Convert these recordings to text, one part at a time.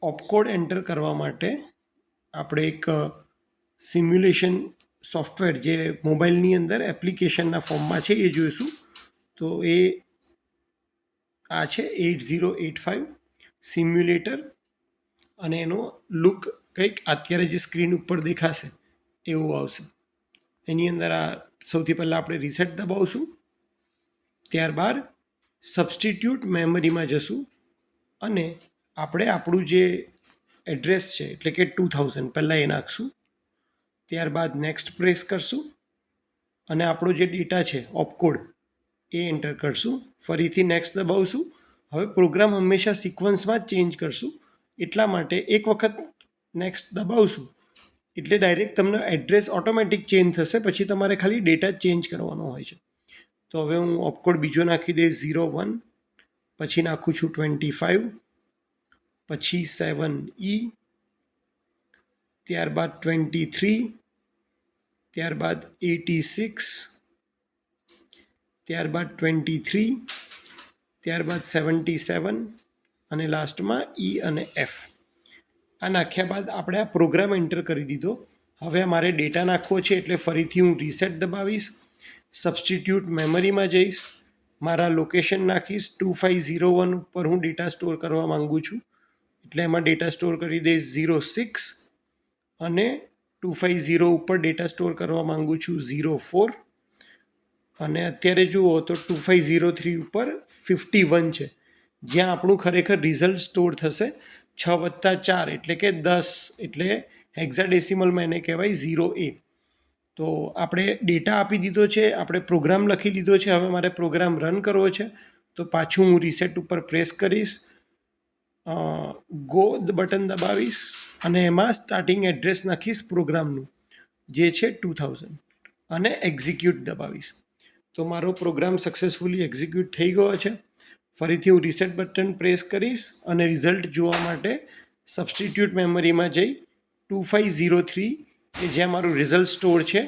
Opcode enter કરવા માટે આપણે એક સિમ્યુલેશન સોફ્ટવેર જે મોબાઈલની અંદર એપ્લિકેશનના ફોર્મમાં છે એ જોઈશું. તો એ આ છે 8085 સિમ્યુલેટર, અને એનો લુક કંઈક અત્યારે જે સ્ક્રીન ઉપર દેખાશે એવું આવશે. એની અંદર આ સૌથી પહેલાં આપણે રીસેટ દબાવશું, ત્યારબાદ સબસ્ટિટ્યૂટ મેમરીમાં જશું અને આપણે આપણું જે એડ્રેસ છે એટલે કે 2000 પહેલાં એ નાખશું. ત્યારબાદ નેક્સ્ટ પ્રેસ કરશું અને આપણો જે ડેટા છે ઓપકોડ એ એન્ટર કરશું. ફરીથી નેક્સ્ટ દબાવશું. હવે પ્રોગ્રામ હંમેશા સિક્વન્સમાં જ ચેન્જ કરશું, એટલા માટે એક વખત નેક્સ્ટ દબાવશું એટલે ડાયરેક્ટ તમને એડ્રેસ ઓટોમેટિક ચેન્જ થશે, પછી તમારે ખાલી ડેટા ચેન્જ કરવાનો હોય છે. તો હવે હું ઓપકોડ બીજો નાખી દઈશ 01, પછી નાખું છું 25, પછી 7E, ત્યારબાદ 23, ત્યારબાદ 86, ત્યારબાદ 23, ત્યારબાદ 77 અને લાસ્ટમાં E અને F. આ નાખ્યા બાદ આપણે આ પ્રોગ્રામ એન્ટર કરી દીધો. હવે મારે ડેટા નાખવો છે એટલે ફરીથી હું રીસેટ દબાવીશ, સબસ્ટિટ્યૂટ મેમરીમાં જઈશ, મારા લોકેશન નાખીશ. 2501 ઉપર હું ડેટા સ્ટોર કરવા માગું છું એટલે એમાં ડેટા સ્ટોર કરી દઈશ 06, અને 250 ઉપર ડેટા સ્ટોર કરવા માગું છું 04, અને અત્યારે જુઓ તો 2503 ઉપર 51 છે, જ્યાં આપણું ખરેખર રિઝલ્ટ સ્ટોર થશે 6+4 એટલે કે 10, એટલે હેક્સાડેસિમલમાં એને કહેવાય 0A. તો આપણે ડેટા આપી દીધો છે, આપણે પ્રોગ્રામ લખી લીધો છે. હવે મારે પ્રોગ્રામ રન કરવો છે તો પાછું હું રીસેટ ઉપર પ્રેસ કરીશ, ગો બટન દબાવીશ અને એમાં સ્ટાર્ટિંગ એડ્રેસ નાખીશ પ્રોગ્રામનું જે છે 2000 અને એક્ઝિક્યુટ દબાવીશ. તો મારો પ્રોગ્રામ સક્સેસફુલી એક્ઝિક્યુટ થઈ ગયો છે. ફરીથી હું રીસેટ બટન પ્રેસ કરીશ અને રિઝલ્ટ જોવા માટે સબસ્ટિટ્યૂટ મેમરીમાં જઈ 2503 કે જ્યાં મારું રિઝલ્ટ સ્ટોર છે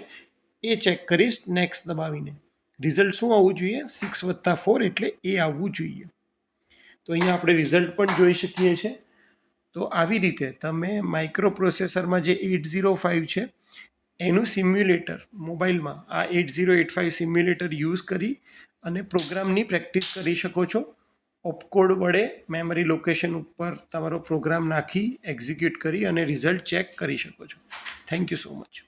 એ ચેક કરીશ નેક્સ્ટ દબાવીને. રિઝલ્ટ શું આવવું જોઈએ? 6+4 એટલે એ આવવું જોઈએ. તો અહીંયા આપણે રિઝલ્ટ પણ જોઈ શકીએ છીએ. તો આવી રીતે તમે માઇક્રો પ્રોસેસરમાં જે 805 છે એનું સિમ્યુલેટર મોબાઈલમાં આ 8085 સિમ્યુલેટર યુઝ કરી અને પ્રોગ્રામની પ્રેક્ટિસ કરી શકો છો. ઓપકોડ વડે મેમરી લોકેશન ઉપર તમારો પ્રોગ્રામ નાખી એક્ઝિક્યુટ કરી અને રિઝલ્ટ ચેક કરી શકો છો. Thank you so much.